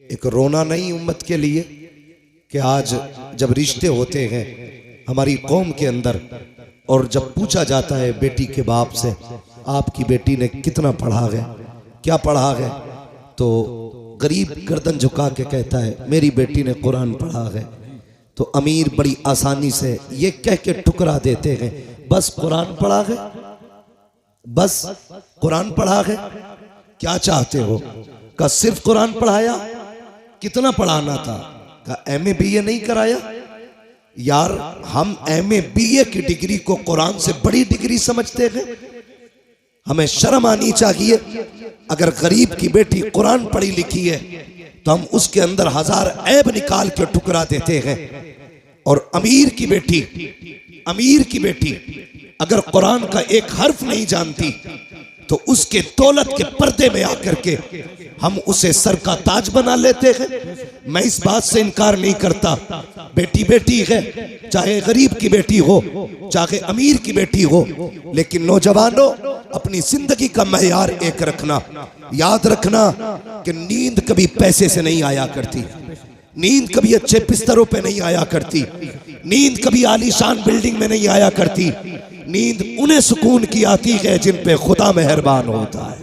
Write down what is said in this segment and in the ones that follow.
एक रोना नहीं उम्मत के लिए कि आज जब रिश्ते होते हैं हमारी कौम के अंदर और जब पूछा जाता है बेटी के बाप से आपकी बेटी ने कितना पढ़ा है, क्या पढ़ा है, तो गरीब गर्दन झुका के कहता है मेरी बेटी ने कुरान पढ़ा है। तो अमीर बड़ी आसानी से ये कह के ठुकरा देते हैं बस कुरान पढ़ा है, बस कुरान पढ़ा है। क्या चाहते हो? का सिर्फ कुरान पढ़ाया? कितना पढ़ाना था? का एमए बीए नहीं कराया? यार हम एमए बीए की डिग्री को कुरान से बड़ी डिग्री समझते हैं। हमें शर्म आनी चाहिए। अगर गरीब की बेटी कुरान पढ़ी लिखी है तो हम उसके अंदर हजार ऐब निकाल के ठुकरा देते हैं। और अमीर की बेटी अगर कुरान का एक हर्फ नहीं जानती तो उसके दौलत के पर्दे में आकर के हम उसे सर का ताज बना लेते हैं। मैं इस बात से इनकार नहीं करता, बेटी बेटी है, चाहे गरीब की बेटी हो चाहे अमीर की बेटी हो, लेकिन नौजवानों अपनी जिंदगी का मैयार एक रखना। याद रखना कि नींद कभी पैसे से नहीं आया करती, नींद कभी अच्छे बिस्तरों पे नहीं आया करती, नींद कभी आलीशान बिल्डिंग में नहीं आया करती। नींद उन्हें सुकून की आती है जिन पे खुदा मेहरबान होता है,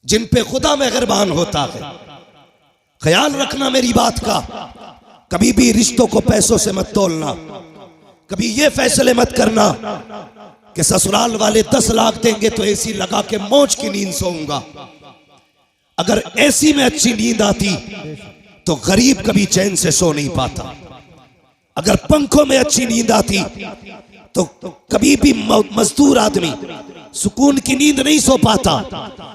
जिन पे खुदा मेहरबान होता है। ख्याल रखना मेरी बात का। कभी भी रिश्तों को पैसों से मत तोलना। कभी ये फैसले मत करना कि ससुराल वाले 10 लाख देंगे तो एसी लगा के मौज की नींद सोऊंगा। अगर एसी में अच्छी नींद आती तो गरीब कभी चैन से सो नहीं पाता। अगर पंखों में अच्छी नींद आती तो कभी भी मजदूर आदमी सुकून की नींद नहीं सो पाता।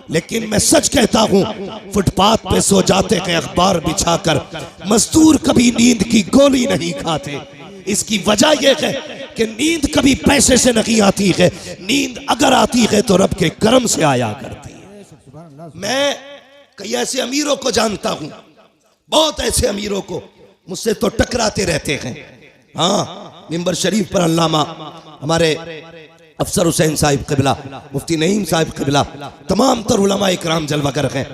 लेकिन मैं सच कहता हूं, फुटपाथ पे सो जाते हैं अखबार बिछाकर, मजदूर कभी नींद की गोली नहीं खाते। इसकी वजह यह है कि नींद कभी पैसे से नहीं आती है, नींद अगर आती है तो रब के करम से आया करती है। मैं कई ऐसे अमीरों को जानता हूं, बहुत ऐसे अमीरों को, मुझसे तो टकराते रहते हैं। हाँ, मिंबर शरीफ पर अल्लामा हमारे अफसर हुसैन साहिब क़िबला, मुफ्ती नईम साहिब क़िबला, तमाम तर उलमा इकराम जलवागर हैं,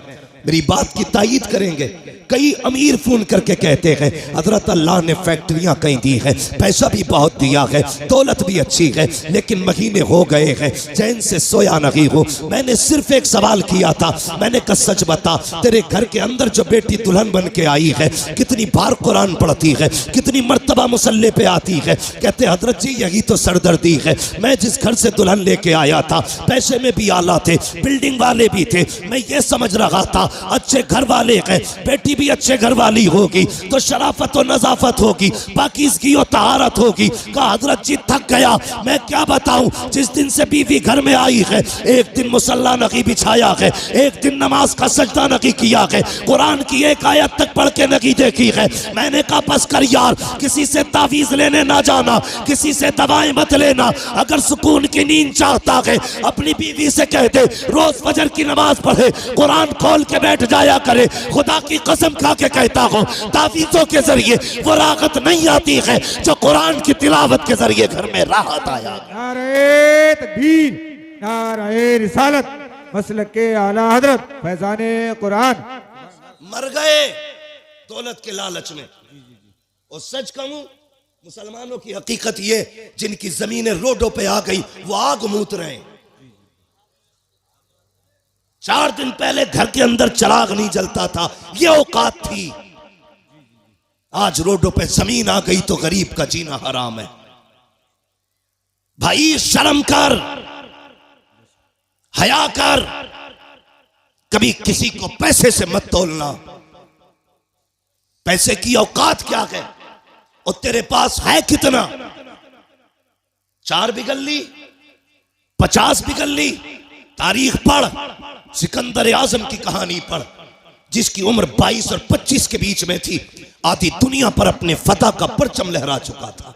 मेरी बात की तायीद करेंगे। कई अमीर फोन करके कहते हैं हजरत अल्लाह ने फैक्ट्रियां कहीं दी है, पैसा भी बहुत दिया है, दौलत भी अच्छी है, लेकिन महीने हो गए हैं चैन से सोया नहीं हूं। मैंने सिर्फ एक सवाल किया था, मैंने कहा सच बता, तेरे घर के अंदर जो बेटी दुल्हन बन के आई है कितनी बार कुरान पढ़ती है, कितनी मर्तबा मुसल्ले पे आती है? कहते हजरत जी यही तो सरदर्दी है। मैं जिस घर से दुल्हन लेके आया था पैसे में भी आला थे, बिल्डिंग वाले भी थे, मैं ये समझ रहा था अच्छे घर वाले हैं, बेटी भी अच्छे घर वाली होगी तो शराफत और नजाफत होगी, पाकीज़गी और तहारत होगी। कहा हजरत जी थक गया, मैं क्या बताऊं, जिस दिन से बीवी घर में आई है एक दिन मुसल्ला नहीं बिछाया है, एक दिन नमाज का सजदा नहीं किया है, कुरान की एक आयत तक पढ़ के नहीं देखी है। मैंने कहा बस कर यार, किसी से तावीज लेने ना जाना, किसी से दवाएं मत लेना। अगर सुकून की नींद चाहता है अपनी बीवी से कह दे रोज फजर की नमाज पढ़े, कुरान खोल के बैठ जाया करे। खुदा की कसम खा के कहता हूं तावीज़ों के जरिए वो राहत नहीं आती है जो कुरान की तिलावत के जरिए घर में राहत आया। नारे तकबीर, नारे रिसालत, मसलक के आला हजरत फैजाने कुरान। मर गए दौलत के लालच में। और सच कहूं मुसलमानों की हकीकत ये, जिनकी जमीनें रोडों पे आ गई वो आग मूत रहे हैं। 4 दिन पहले घर के अंदर चिराग नहीं जलता था, ये औकात थी। आज रोडों पे जमीन आ गई तो गरीब का जीना हराम है। भाई शर्म कर, हया कर, कभी किसी को पैसे से मत तोलना। पैसे की औकात क्या है और तेरे पास है कितना? 4 बिगल ली, 50 बिगल ली। तारीख पढ़, सिकंदर आजम की कहानी पढ़, जिसकी उम्र 22 और 25 के बीच में थी, आधी दुनिया पर अपने फतह का परचम लहरा चुका था,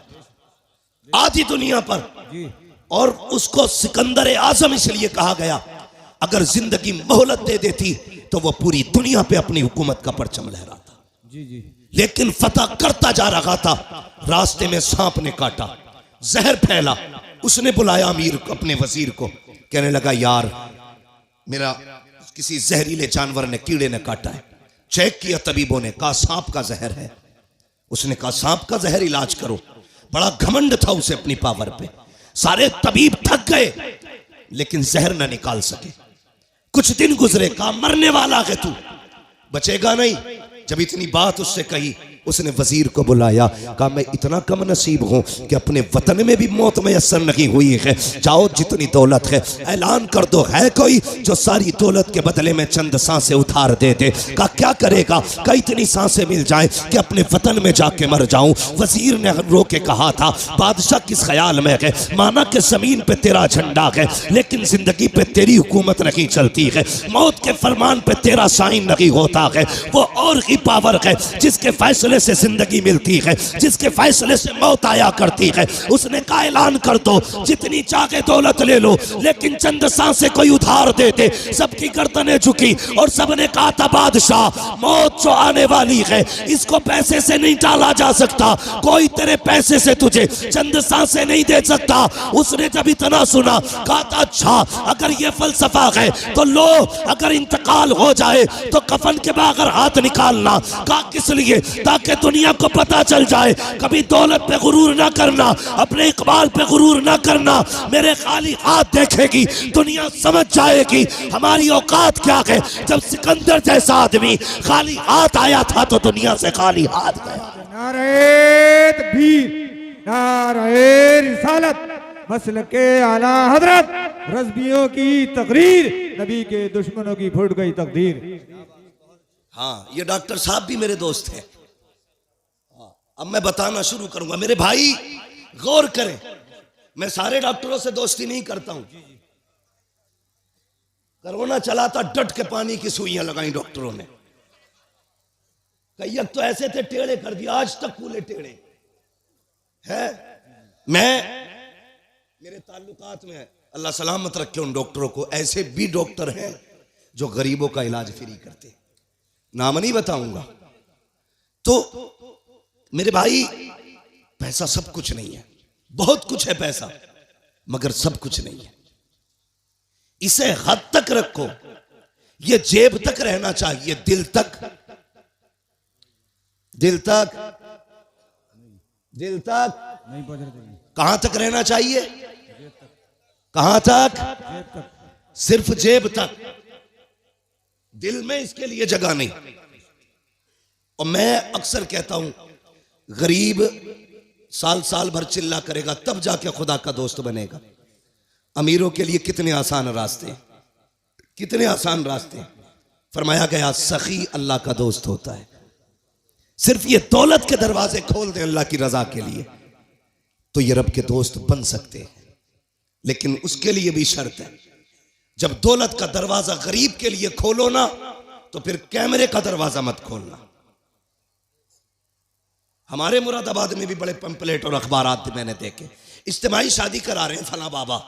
आधी दुनिया पर। और उसको सिकंदर आजम इसलिए कहा गया, अगर जिंदगी मोहलत दे देती तो वो पूरी दुनिया पे अपनी हुकूमत का परचम लहराता। लेकिन फतह करता जा रहा था, रास्ते में सांप ने काटा, जहर फैला। उसने बुलाया अमीर को, अपने वजीर को, कहने लगा यार मेरा किसी जहरीले जानवर ने, कीड़े ने काटा है। चेक किया तबीबों ने, कहा सांप का जहर है। उसने कहा सांप का जहर इलाज करो। बड़ा घमंड था उसे अपनी पावर पे। सारे तबीब थक गए लेकिन जहर ना निकाल सके। कुछ दिन गुजरे, कहा मरने वाला है तू, बचेगा नहीं। जब इतनी बात उससे कही, उसने वजीर को बुलाया, कहा मैं इतना कम नसीब हूं कि अपने वतन में भी मौत मैसर नहीं हुई है। जाओ जितनी दौलत है ऐलान कर दो, है कोई जो सारी दौलत के बदले में चंद सांसें उधार दे दे। कहा क्या करेगा? कहा इतनी सांसें मिल जाए कि अपने वतन में जाके मर जाऊं। वजीर ने रो के कहा था, बादशाह किस ख्याल में है? माना कि जमीन पे तेरा झंडा है लेकिन जिंदगी पे तेरी हुकूमत नहीं चलती है। मौत के फरमान पे तेरा साइन नहीं होता है। वो और ही पावर है जिसके फैसले से जिंदगी मिलती है, जिसके फैसले से मौत आया करती है। उसने कहा ऐलान कर दो, जितनी चाहे दौलत ले लो लेकिन चंद सांसें कोई उधार देते। सबकी गर्दनें झुकी और सबने कहा था बादशाह मौत जो आने वाली है इसको पैसे से नहीं टाला जा सकता। कोई तेरे पैसे से तुझे चंद सांसें नहीं दे सकता। उसने जब इतना सुना कहा था अच्छा अगर ये फलसफा है तो लो, अगर इंतकाल हो जाए तो कफन के बगैर हाथ निकालना। कहा किस लिए? ताकि दुनिया को पता चल जाए। कभी दौलत पे गुरूर ना करना, अपने इकबाल पे गुरूर ना करना। मेरे खाली हाथ देखेगी दुनिया समझ जाएगी हमारी औकात क्या है। जब सिकंदर जैसा आदमी खाली हाथ आया था तो दुनिया से खाली हाथ गया। नारे तकबीर, नारे रिसालत, मसलके आला हजरत, रज़बियों की तकरीर, नबी के दुश्मनों की फूट गई तकदीर। हाँ, ये डॉक्टर साहब भी मेरे दोस्त हैं। अब मैं बताना शुरू करूंगा। मेरे भाई गौर करें, मैं सारे डॉक्टरों से दोस्ती नहीं करता हूं। कोरोना चला था, डट के पानी की सुइयां लगाई डॉक्टरों ने। कई तो ऐसे थे टेढ़े कर दिया, आज तक कूले टेढ़े है। मेरे ताल्लुकात में अल्लाह सलामत रखे उन डॉक्टरों को। ऐसे भी डॉक्टर हैं जो गरीबों का इलाज फ्री करते, नाम नहीं बताऊंगा। तो मेरे भाई पैसा सब कुछ नहीं है, बहुत कुछ है पैसा मगर सब कुछ नहीं है। इसे हद तक रखो, ये जेब तक रहना चाहिए, दिल तक, दिल तक, दिल तक नहीं पहुंच रहे। कहां तक रहना चाहिए? कहां तक? सिर्फ जेब तक, दिल में इसके लिए जगह नहीं। और मैं अक्सर कहता हूं गरीब साल साल भर चिल्ला करेगा तब जाके खुदा का दोस्त बनेगा। अमीरों के लिए कितने आसान रास्ते, कितने आसान रास्ते। फरमाया गया सखी अल्लाह का दोस्त होता है। सिर्फ ये दौलत के दरवाजे खोल दें अल्लाह की रजा के लिए तो ये रब के दोस्त बन सकते हैं। लेकिन उसके लिए भी शर्त है, जब दौलत का दरवाजा गरीब के लिए खोलो ना तो फिर कैमरे का दरवाजा मत खोलना। हमारे मुरादाबाद में भी बड़े पंपलेट और अखबारात मैंने देखे, इज्तिमाई शादी करा रहे हैं फला बाबा,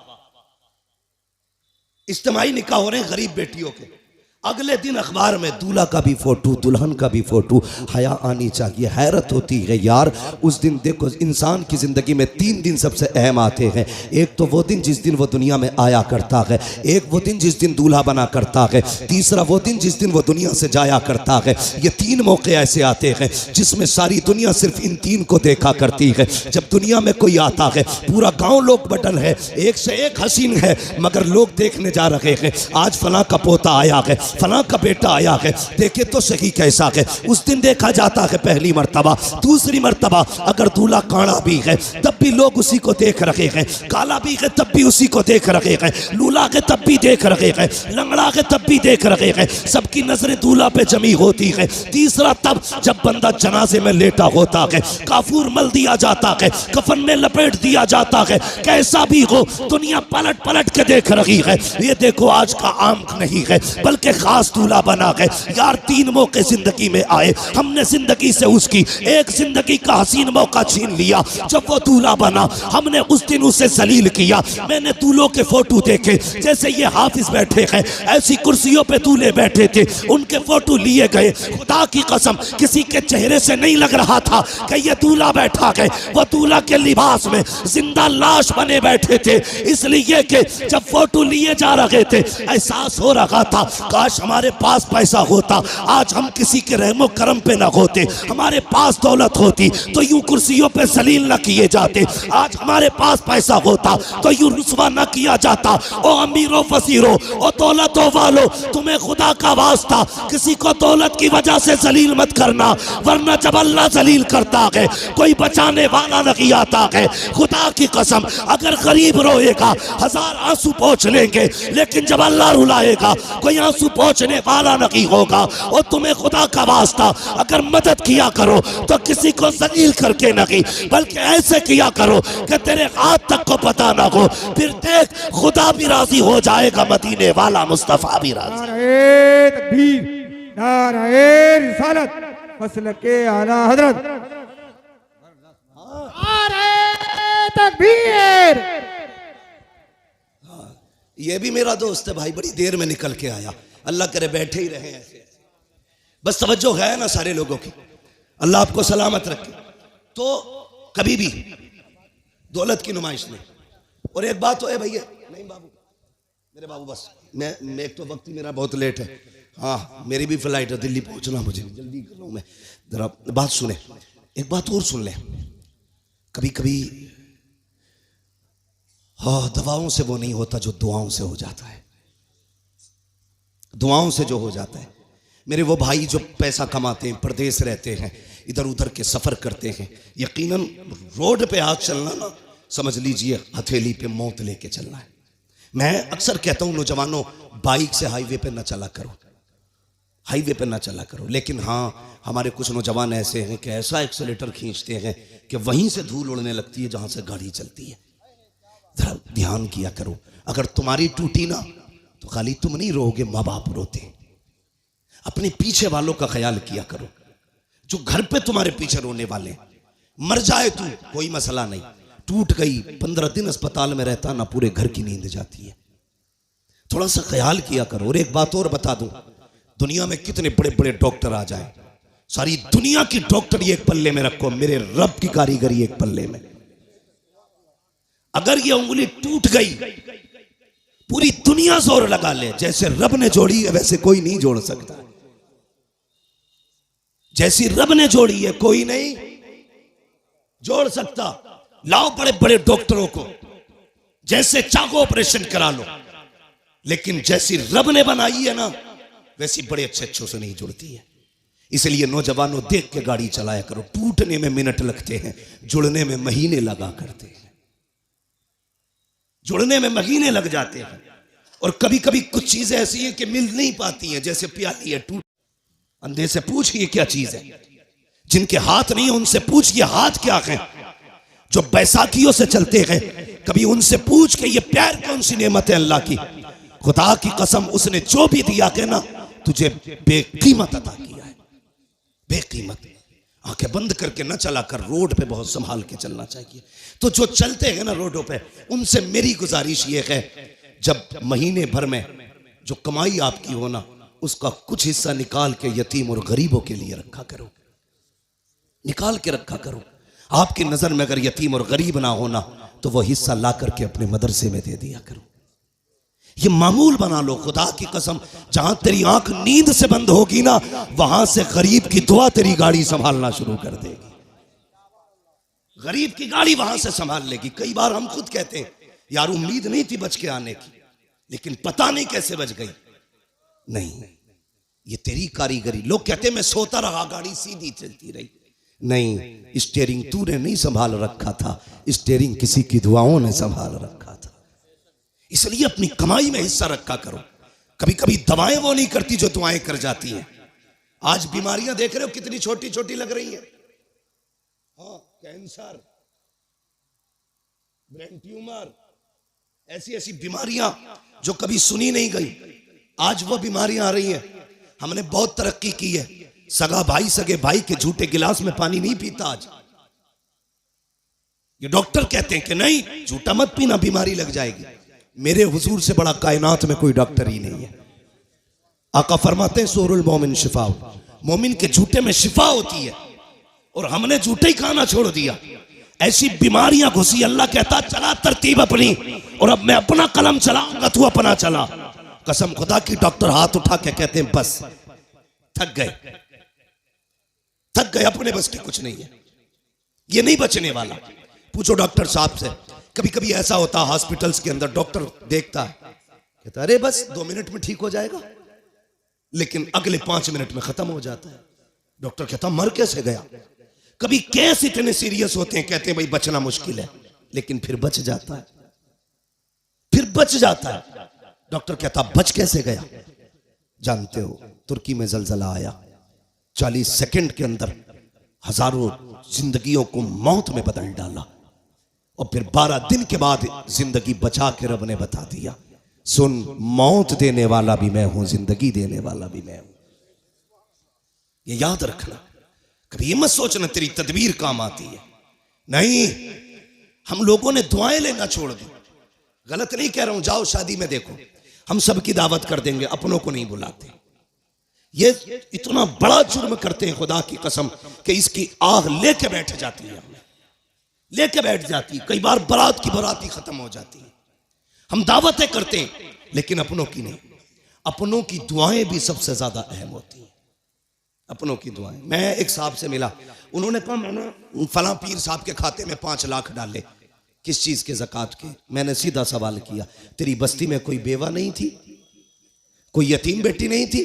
इज्तिमाई निकाह हो रहे हैं गरीब बेटियों के। अगले दिन अखबार में दूल्हा का भी फोटो, दुल्हन का भी फोटो। हया आनी चाहिए। हैरत होती है यार, उस दिन देखो इंसान की जिंदगी में 3 दिन सबसे अहम आते हैं। एक तो वो दिन जिस दिन वो दुनिया में आया करता है, एक वो दिन जिस दिन दूल्हा बना करता है, तीसरा वो दिन जिस दिन वो दुनिया से जाया करता है। ये 3 मौके ऐसे आते हैं जिसमें सारी दुनिया सिर्फ इन 3 को देखा करती है। जब दुनिया में कोई आता है, पूरा गाँव लोग बटन है, एक से एक हसीन है, मगर लोग देखने जा रहे हैं आज फला का पोता आया है, फला का बेटा आया है, देखे तो सही कैसा है। उस दिन देखा जाता है पहली मर्तबा। दूसरी मर्तबा अगर दूल्हा काड़ा भी है तब भी लोग उसी को देख रहे हैं, काला भी है तब भी उसी को देख रहे हैं, लूला है तब भी देख रहे हैं, लंगड़ा है तब भी देख रहे हैं। सबकी नजरें दूल्हा पे जमी होती है। तीसरा तब जब बंदा जनाजे में लेटा होता है, काफूर मल दिया जाता है, कफन में लपेट दिया जाता है, कैसा भी हो दुनिया पलट पलट के देख रही है। ये देखो आज का आम नहीं है बल्कि खास दूल्हा बना है। यार 3 मौके जिंदगी में आए, हमने जिंदगी से उसकी एक जिंदगी का हसीन मौका छीन लिया। जब वो दूल्हा बना हमने उस दिन उसे जलील किया। मैंने दूल्हों के फोटो देखे, जैसे ये हाफिज बैठे हैं ऐसी कुर्सियों पे दूल्हे बैठे थे, उनके फोटो लिए गए। खुदा की कसम किसी के चेहरे से नहीं लग रहा था कि ये दूल्हा बैठा है। वो दूल्हा के लिबास में जिंदा लाश बने बैठे थे, इसलिए कि जब फोटो लिए जा रहे थे एहसास हो रहा था काश काश हमारे पास पैसा होता, आज हम किसी के रहमो करम पे ना होते। हमारे पास दौलत होती तो यूं कुर्सियों पे जलील ना किए जाते। आज हमारे पास पैसा होता तो यूं रुस्वा ना किया जाता। ओ अमीरो फसीरो, ओ दौलतों वालो, तुम्हें खुदा का वास्ता किसी को दौलत की वजह से जलील मत करना, वरना जब अल्लाह जलील करता है कोई बचाने वाला नहीं आता है। खुदा की कसम, अगर गरीब रोएगा 1000 आंसू पोंछ लेंगे, लेकिन जब अल्लाह रुलाएगा कोई आंसू पोंछने वाला नहीं होगा। और तुम्हें खुदा का वास्ता अगर मदद किया करो तो किसी को जलील करके नहीं, बल्कि ऐसे किया करो कि तेरे हाथ तक को पता ना हो। फिर देख खुदा भी राजी हो जाएगा, मदीने वाला मुस्तफा भी राजी। नारे तकबीर, नारे रिसालत, मसलके आला हजरत। नारे तकबीर। ये भी मेरा दोस्त है भाई, बड़ी देर में निकल के आया। अल्लाह करे बैठे ही रहे ऐसे। बस तवज्जो है ना सारे लोगों की, अल्लाह आपको सलामत रखे। तो कभी भी दौलत की नुमाइश नहीं। और एक बात तो है भैया, नहीं बाबू, मेरे बाबू, बस मैं एक तो वक्त ही मेरा बहुत लेट है। हाँ, मेरी भी फ्लाइट है, दिल्ली पहुंचना, मुझे जल्दी कर लूँ मैं। जरा बात सुने, एक बात और सुन ले। कभी कभी हाँ, दवाओं से वो नहीं होता जो दुआओं से हो जाता है। दुआओं से जो हो जाता है। मेरे वो भाई जो पैसा कमाते हैं, परदेश रहते हैं, इधर उधर के सफर करते हैं, यकीनन रोड पे हाथ चलना ना, समझ लीजिए हथेली पे मौत लेके चलना है। मैं अक्सर कहता हूं नौजवानों, बाइक से हाईवे पे ना चला करो, हाईवे पे ना चला करो। लेकिन हाँ, हमारे कुछ नौजवान ऐसे हैं कि ऐसा एक्सीलेटर खींचते हैं कि वहीं से धूल उड़ने लगती है जहां से गाड़ी चलती है। जरा ध्यान किया करो, अगर तुम्हारी टूटी ना तो खाली तुम नहीं रोओगे, माँ बाप रोते। अपने पीछे वालों का ख्याल किया करो, जो घर पे तुम्हारे पीछे रोने वाले। मर जाए तू कोई मसला नहीं, टूट गई 15 दिन अस्पताल में रहता ना, पूरे घर की नींद जाती है। थोड़ा सा ख्याल किया करो। और एक बात और बता दूं, दुनिया में कितने बड़े बड़े डॉक्टर आ जाए, सारी दुनिया की डॉक्टरी एक पल्ले में रखो, मेरे रब की कारीगरी एक पल्ले में। अगर ये उंगली टूट गई, पूरी दुनिया जोर लगा ले, जैसे रब ने जोड़ी है वैसे कोई नहीं जोड़ सकता। जैसी रब ने जोड़ी है कोई नहीं जोड़ सकता। लाओ बड़े बड़े डॉक्टरों को, जैसे चाहो ऑपरेशन करा लो, लेकिन जैसी रब ने बनाई है ना, वैसी बड़े अच्छे अच्छों से नहीं जुड़ती है। इसलिए नौजवानों, देख के गाड़ी चलाया करो। टूटने में मिनट लगते हैं, जुड़ने में महीने लगा करते हैं, जुड़ने में महीने लग जाते हैं। और कभी कभी कुछ चीजें ऐसी हैं कि मिल नहीं पाती हैं, जैसे प्याली है, टूट। अंधे से पूछिए क्या चीज है, जिनके हाथ नहीं है उनसे पूछिए हाथ क्या है। जो बैसाखियों से चलते हैं, कभी उनसे पूछ के ये प्यार कौन सी नेमत है अल्लाह की। खुदा की कसम, उसने जो भी दिया के ना, तुझे बेकीमत अता किया है, बेकीमत। आंखें बंद करके न चला कर, रोड पे बहुत संभाल के चलना चाहिए। तो जो चलते हैं ना रोडों पे, उनसे मेरी गुजारिश ये है, जब महीने भर में जो कमाई आपकी हो ना, उसका कुछ हिस्सा निकाल के यतीम और गरीबों के लिए रखा करो, निकाल के रखा करो। आपकी नजर में अगर यतीम और गरीब ना होना, तो वह हिस्सा ला करके अपने मदरसे में दे दिया करो। ये मामूल बना लो। खुदा की कसम, जहां तेरी आंख नींद से बंद होगी ना, वहां से गरीब की दुआ तेरी गाड़ी संभालना शुरू कर देगी। गरीब की गाड़ी वहां से संभाल लेगी। कई बार हम खुद कहते हैं, यार उम्मीद नहीं थी बच के आने की, लेकिन पता नहीं कैसे बच गई। नहीं, ये तेरी कारीगरी। लोग कहते हैं मैं सोता रहा, गाड़ी सीधी चलती रही। नहीं, स्टीयरिंग तूने नहीं संभाल रखा था, स्टीयरिंग किसी की दुआओं ने संभाल रखा था। इसलिए अपनी कमाई में हिस्सा रखा करो। कभी कभी दवाएं वो नहीं करती जो दुआएं कर जाती हैं। आज बीमारियां देख रहे हो कितनी छोटी छोटी लग रही हैं। हाँ, कैंसर, ब्रेन ट्यूमर, ऐसी ऐसी बीमारियां जो कभी सुनी नहीं गई, आज वो बीमारियां आ रही हैं। हमने बहुत तरक्की की है। सगा भाई सगे भाई के झूठे गिलास में पानी नहीं पीता आज। ये डॉक्टर कहते हैं कि नहीं, झूठा मत पीना, बीमारी लग जाएगी। मेरे हुजूर से बड़ा कायनात में कोई डॉक्टर ही नहीं है। आका फरमाते हैं सूरुल मोमिन शिफा, मोमिन के झूठे में शिफा होती है। और हमने झूठे ही खाना छोड़ दिया, ऐसी बीमारियां घुसी। अल्लाह कहता चला तरतीब अपनी, और अब मैं अपना कलम चलाऊंगा, तू अपना चला। कसम खुदा की डॉक्टर हाथ उठा के कहते हैं बस, थक गए, थक गए, अपने बस की कुछ नहीं है, ये नहीं बचने वाला। पूछो डॉक्टर साहब से, कभी कभी ऐसा होता है हॉस्पिटल्स के अंदर, डॉक्टर देखता है कहता अरे बस 2 मिनट में ठीक हो जाएगा, लेकिन अगले 5 मिनट में खत्म हो जाता है। डॉक्टर कहता मर कैसे गया। कभी केस इतने सीरियस होते हैं, कहते हैं भाई बचना मुश्किल है, लेकिन फिर बच जाता है, फिर बच जाता है। डॉक्टर कहता बच कैसे गया। जानते हो तुर्की में जलजला आया, 40 सेकंड के अंदर हजारों जिंदगियों को मौत में बदल डाला, और फिर 12 दिन के बाद जिंदगी बचा के रब ने बता दिया, सुन मौत देने वाला भी मैं हूं, जिंदगी देने वाला भी मैं हूं। ये याद रखना, कभी ये मत सोचना तेरी तदबीर काम आती है, नहीं। हम लोगों ने दुआएं लेना छोड़ दी। गलत नहीं कह रहा हूं, जाओ शादी में देखो, हम सबकी दावत कर देंगे, अपनों को नहीं बुलाते। ये इतना बड़ा जुर्म करते हैं खुदा की कसम कि इसकी आग लेके बैठ जाती है, हमें लेके बैठ जाती है। कई बार बारात की बारात ही खत्म हो जाती है। हम दावतें करते हैं लेकिन अपनों की नहीं। अपनों की दुआएं भी सबसे ज्यादा अहम होती हैं, अपनों की दुआएं। मैं एक साहब से मिला, उन्होंने कहा मैंने फलां पीर साहब के खाते में 5 लाख डाले। किस चीज के? ज़कात के। मैंने सीधा सवाल किया, तेरी बस्ती में कोई बेवा नहीं थी, कोई यतीम बेटी नहीं थी?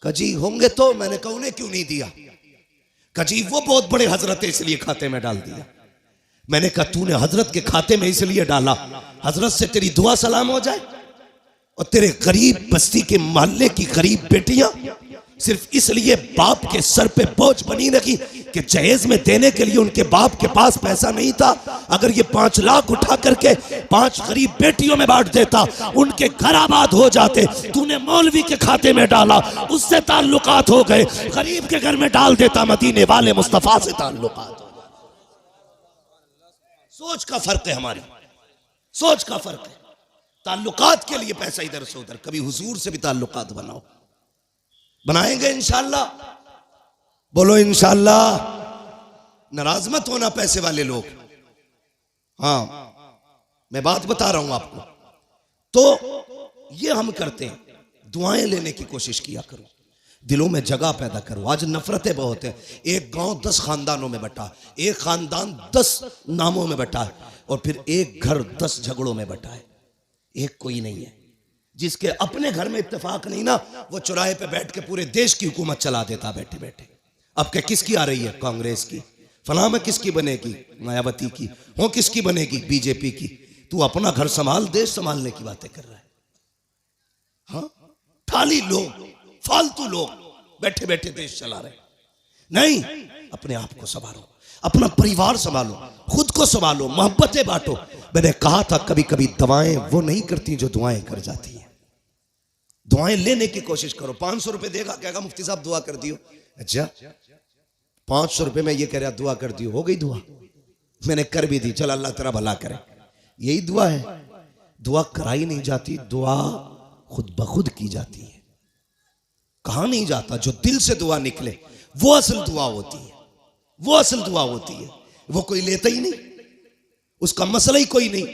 कजी होंगे तो। मैंने कहा उन्हें क्यों नहीं दिया? कजी वो बहुत बड़े हजरत है इसलिए खाते में डाल दिया। मैंने कहा तूने हजरत के खाते में इसलिए डाला हजरत से तेरी दुआ सलाम हो जाए, और तेरे गरीब बस्ती के मोहल्ले की गरीब बेटियां सिर्फ इसलिए बाप के सर पे बोझ बनी रखी कि जहेज में देने के लिए उनके बाप के पास पैसा नहीं था। अगर ये 5 लाख उठा करके 5 गरीब बेटियों में बांट देता, उनके घर आबाद हो जाते। तूने मौलवी के खाते में डाला, उससे ताल्लुकात हो गए। गरीब के घर में डाल देता, मदीने वाले मुस्तफा से ताल्लुकात हो गए। सोच का फर्क है, हमारी सोच का फर्क है। ताल्लुकात के लिए पैसा इधर से उधर, कभी हुजूर से भी ताल्लुकात बनाओ। बनाएंगे इंशाअल्लाह, बोलो इंशाअल्लाह। नाराज मत होना पैसे वाले लोग। हाँ, मैं बात बता रहा हूं आपको। तो ये हम करते हैं, दुआएं लेने की कोशिश किया करो, दिलों में जगह पैदा करो। आज नफरतें बहुत हैं। एक गांव 10 खानदानों में बटा, एक खानदान 10 नामों में बटा है, और फिर एक घर 10 झगड़ों में बटा है। एक कोई नहीं है। जिसके अपने घर में इत्तेफाक नहीं ना, वो चौराहे पे बैठ के पूरे देश की हुकूमत चला देता बैठे बैठे। अब क्या किसकी आ रही है? कांग्रेस की। फलां में किसकी बनेगी? मायावती की। हो किसकी बनेगी? बीजेपी की। तू अपना घर संभाल, देश संभालने की बातें कर रहा है। हाँ, खाली लोग, फालतू लोग बैठे बैठे देश चला रहे। नहीं, अपने आप को संभालो, अपना परिवार संभालो, खुद को संभालो, मोहब्बतें बांटो। मैंने कहा था कभी कभी दवाएं वो नहीं करती जो दुआएं कर जाती हैं। दुआएं लेने की कोशिश करो। 500 रुपए देगा, कहेगा मुफ्ती साहब दुआ कर दियो। अच्छा, 500 रुपए में ये कह रहा दुआ कर दियो, हो गई दुआ? मैंने कर भी दी, चल अल्लाह तेरा भला करे। यही दुआ है। दुआ कराई नहीं जाती, दुआ खुद ब खुद की जाती है। कहा नहीं जाता, जो दिल से दुआ निकले वो असल दुआ होती है, वो असल दुआ होती है। वो कोई लेता ही नहीं, उसका मसला ही कोई नहीं।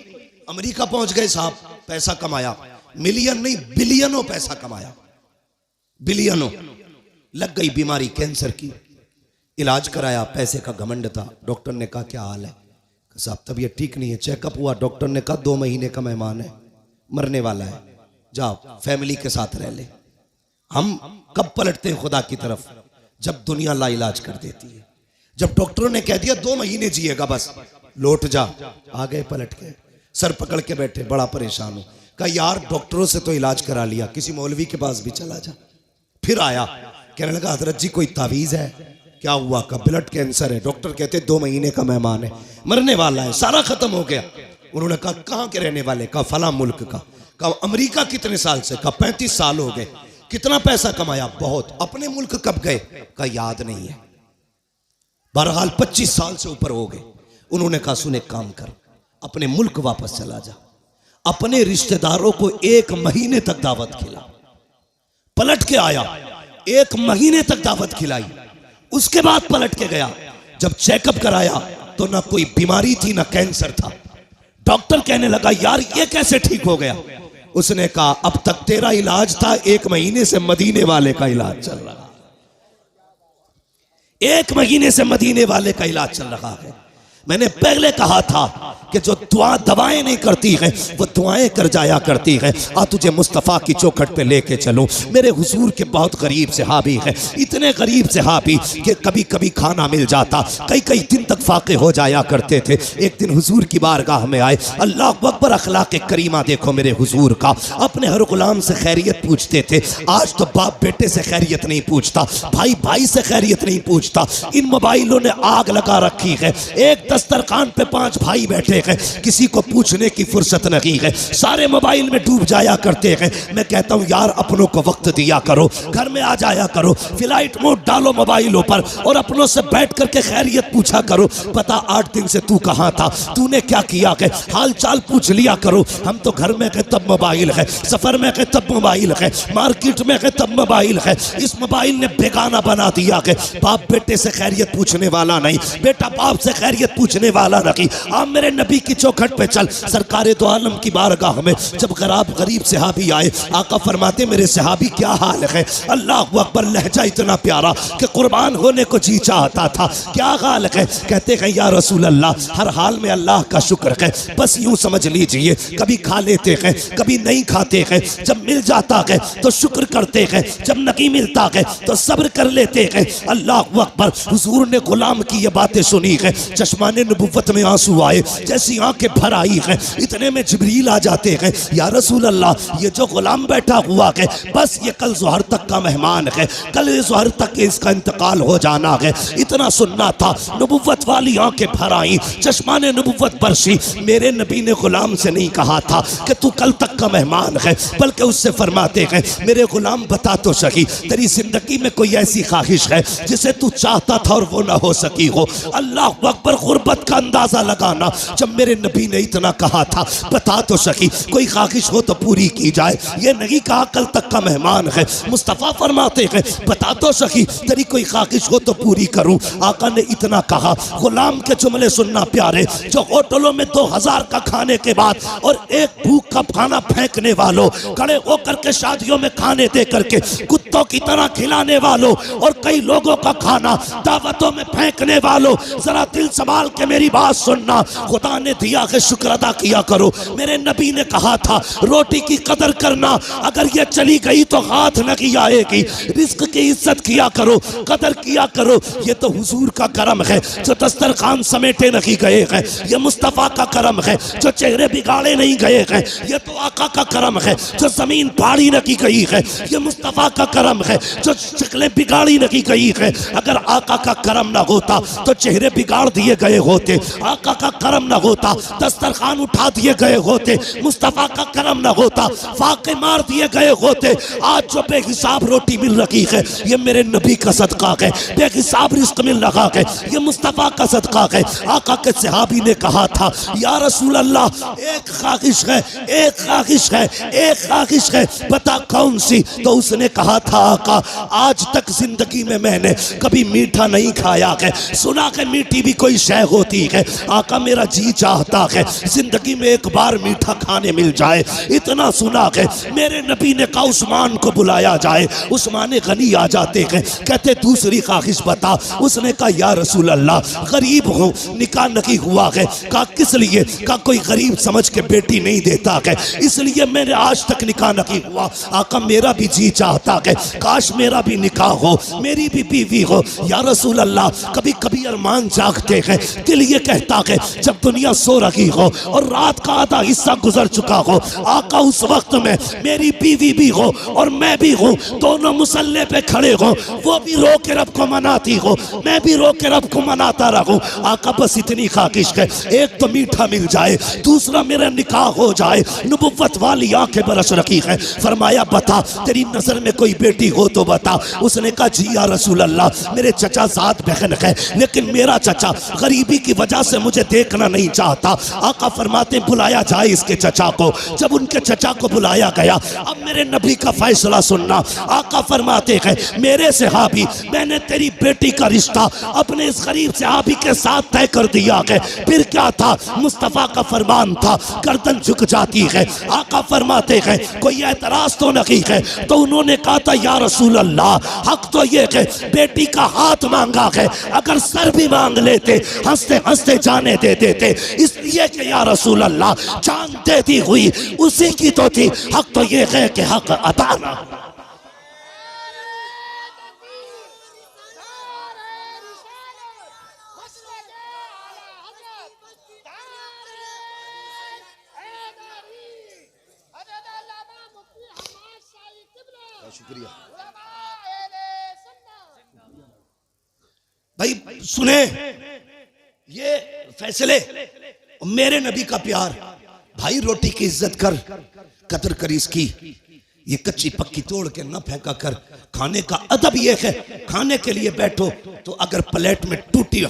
अमेरिका पहुंच गए साहब, पैसा कमाया, मिलियन नहीं बिलियनों पैसा कमाया, बिलियनों। लग गई बीमारी कैंसर की, इलाज कराया, पैसे का घमंड था। डॉक्टर ने कहा क्या हाल है? साहब तबीयत ठीक नहीं है। चेकअप हुआ, डॉक्टर ने कहा 2 महीने का मेहमान है, मरने वाला है, जाओ फैमिली के साथ रह ले। हम कब पलटते हैं खुदा की तरफ? जब दुनिया लाइलाज कर देती है। जब डॉक्टरों ने कह दिया 2 महीने जिएगा बस, लौट जा, आ गए पलट के, सर पकड़ के बैठे, बड़ा परेशान हो। कहा यार डॉक्टरों से तो इलाज करा लिया, किसी मौलवी के पास भी चला जा। फिर आया, कहने लगा हजरत जी कोई तावीज है? क्या हुआ? का ब्लड कैंसर है। डॉक्टर कहते 2 महीने का मेहमान है, मरने वाला है, सारा खत्म हो गया। उन्होंने कहा कहाँ के रहने वाले? कहा फला मुल्क का। कहा अमेरिका कितने साल से? कहा 35 साल हो गए। कितना पैसा कमाया? बहुत। अपने मुल्क कब गए? कहा याद नहीं है। बहरहाल 25 साल से ऊपर हो गए। उन्होंने कहा सुन एक काम कर, अपने मुल्क वापस चला जा, अपने रिश्तेदारों को 1 महीने तक दावत खिला। पलट के आया, 1 महीने तक दावत खिलाई। उसके बाद पलट के गया, जब चेकअप कराया तो ना कोई बीमारी थी ना कैंसर था। डॉक्टर कहने लगा यार ये कैसे ठीक हो गया? उसने कहा अब तक तेरा इलाज था, 1 महीने से मदीने वाले का इलाज चल रहा है। 1 महीने से मदीने वाले का इलाज चल रहा है। मैंने पहले कहा था कि जो दवाएं नहीं करती है वो दुआएं कर जाया करती है। आ तुझे मुस्तफ़ा की चौखट पे लेके चलूं। मेरे हुजूर के बहुत गरीब सहाबी है, इतने गरीब सहाबी कि कभी कभी खाना मिल जाता, कई कई दिन तक फाके हो जाया करते थे। एक दिन हुजूर की बारगाह में आए, अल्लाह अकबर, अखलाक करीमा देखो मेरे हुजूर का। अपने हर गुलाम से खैरियत पूछते थे। आज तो बाप बेटे से खैरियत नहीं पूछता, भाई भाई से खैरियत नहीं पूछता। इन मोबाइलों ने आग लगा रखी है। एक दस्तरखान पे 5 भाई बैठे हैं, किसी को पूछने की फुर्सत नहीं है, सारे मोबाइल में डूब जाया करते हैं। मैं कहता हूं यार अपनों को वक्त दिया करो, घर में आ जाया करो, फ्लाइट मोड डालो मोबाइलों पर और अपनों से बैठ करके खैरियत पूछा करो। पता 8 दिन से तू कहां था, तूने क्या किया है, हाल चाल पूछ लिया करो। हम तो घर में गए तब मोबाइल है, सफर में गए तब मोबाइल है, मार्केट में गए तब मोबाइल है। इस मोबाइल ने बेगाना बना दिया है। बाप बेटे से खैरियत पूछने वाला नहीं, बेटा बाप से खैरियत पूछने वाला नहीं। आप मेरे नबी की चौखट पे चल। सरकारे दो आलम की बारगाह में जब गरीब सहाबी आए, आका फरमाते मेरे सहाबी क्या हाल है। अल्लाह अकबर, लहजा इतना प्यारा कि कुर्बान होने को जी चाहता था। क्या हाल है, कहते हैं या रसूल अल्लाह, हर हाल में अल्लाह का शुक्र है। बस यूं समझ लीजिए, कभी खा लेते हैं, कभी नहीं खाते हैं। जब मिल जाता है तो शुक्र करते हैं, जब नहीं मिलता है तो सब्र कर लेते हैं। अल्लाह अकबर, हुजूर ने गुलाम की ये बातें सुनी है, चश्माने नबुव्वत में आंसू आए, जैसी आंखें भर आई हैं। इतने में जिब्रील आ जाते हैं, या रसूल अल्लाह, ये जो गुलाम बैठा हुआ है बस ये कल ज़ोहर तक का मेहमान है, कल ज़ोहर तक इसका इंतकाल हो जाना है। इतना सुनना था, नबुव्वत वाली आंखें भर आई, चश्माने नबुव्वत बरसी। मेरे नबी ने गुलाम से नहीं कहा था कि तू कल तक का मेहमान है, बल्कि उससे फरमाते हैं मेरे गुलाम बता तो सही, तेरी जिंदगी में कोई ऐसी ख्वाहिश है जिसे तू चाहता था और वो ना हो सकी हो। अल्लाह अकबर, गुर्बत का अंदाजा लगाना। जब मेरे नबी ने इतना कहा था, बता तो सकी, कोई ख्वाहिश हो तो पूरी की जाए। ये नहीं कहा कल तक का मेहमान है। मुस्तफ़ा फरमाते हैं बता तो सकी, तेरी कोई ख्वाहिश हो तो पूरी करूं। आका ने इतना कहा। गुलाम के जुमले सुनना प्यारे, जो होटलों में 2000 का खाने के बाद और एक भूख का खाना फेंकने वालों, खड़े होकर के शादियों में खाने दे करके कुत्तों की तरह खिलाने वालों और कई लोगों का खाना दावतों में फेंकने वालों, जरा दिल संभाल के मेरी बात सुनना। खुदा ने दिया है, शुक्र अदा किया करो। मेरे नबी ने कहा था रोटी की कदर करना, अगर ये चली गई तो हाथ नहीं आएगी। रिस्क की इज्जत किया करो, कदर किया करो। ये तो हुजूर का करम है जो दस्तरखान समेटे नहीं गए हैं। ये मुस्तफ़ा का करम है जो चेहरे बिगाड़े नहीं गए हैं। ये तो आका का करम है जो जमीन फाड़ी नहीं गई है। ये मुस्तफ़ा का करम है जो शक्लें बिगाड़ी नहीं गई है। अगर आका का करम ना होता तो चेहरे बिगाड़ दिए गए होते, आका का करम ना होता दस्तरखान उठा दिए गए होते, मुस्तफ़ा का करम ना होता फाके मार दिए गए होते। आज जो बेहिसाब रोटी मिल रही है ये मेरे नबी का सदका है, बेहिसाब रिस्क मिल रहा है ये मुस्तफ़ा का सदका है। आका के सहाबी ने कहा था या रसूल अल्लाह, एक ख्वाहिश है, एक ख्वाहिश है, एक ख्वाहिश है, बता कौन सी। तो उसने कहा था आका, आज तक जिंदगी में मैंने कभी मीठा नहीं खाया है, सुना है मीठी भी कोई शय होती है। आका मेरा जी चाहता है जिंदगी में एक बार मीठा खाने मिल जाए। इतना सुना है। मेरे नबी ने कहा उस्मान को बुलाया जाए। उस्मान गनी आ जाते हैं, कहते दूसरी ख्वाहिश बता। उसने कहा या रसूल अल्लाह, गरीब हूँ, निकाह नहीं हुआ है। कहा किस लिए? कहा कोई गरीब समझ के बेटी नहीं देता है, इसलिए मैंने आज तक निकाह नहीं हुआ। आका मेरा भी जी चाहता है काश मेरा भी निकाह हो, मेरी भी बीवी हो। या रसूल अल्लाह, कभी कभी अरमान जागते हैं, दिल ये कहता है जब दुनिया सो रही हो और रात का आधा हिस्सा गुजर चुका हो, आका उस वक्त में मेरी बीवी भी हो और मैं भी हूँ, दोनों मुसल्ले पे खड़े हो, वो भी रो के रब को मनाती हो, मैं भी रो के रब को मनाता रहूं। आका बस इतनी ख्वाहिश है, एक तो मीठा मिल जाए, दूसरा मेरा निकाह हो जाए। नबुव्वत वाली आंखें बरस रखी है। फरमाया बता तेरी नजर में कोई बेटी हो तो बता। उसने कहा जी या रसूल अल्लाह, मेरे चचा सात बहन है, लेकिन मेरा चचा गरीबी की वजह से मुझे देखना नहीं चाहता। आका फरमाते बुलाया जाए इसके चचा को। जब उनके चचा को बुलाया गया, अब मेरे नबी का फैसला सुनना। आका फरमाते हैं मेरे सहाबी, मैंने तेरी बेटी का रिश्ता अपने इस गरीब सहाबी के साथ तय कर दिया है। फिर क्या था, मुस्तफा का फरमान था, गर्दन झुक जाती है। आका फरमाते हैं कोई एतराज तो नहीं है। तो उन्होंने कहा था या रसूल अल्लाह, हक तो ये है बेटी का हाथ मांगा है, अगर सर भी मांग लेते हंसते हंसते जाने दे देते, इसलिए कि या रसूल अल्लाह जान देती हुई उसी की तो थी। हक तो ये है कि हक अता ना। शुक्रिया भाई। सुने ये फैसले, मेरे नबी का प्यार। भाई रोटी की इज्जत कर, कदर कर इसकी, ये कच्ची पक्की तोड़ के न फेंका कर। खाने का अदब ये है, खाने के लिए बैठो तो अगर प्लेट में टूटी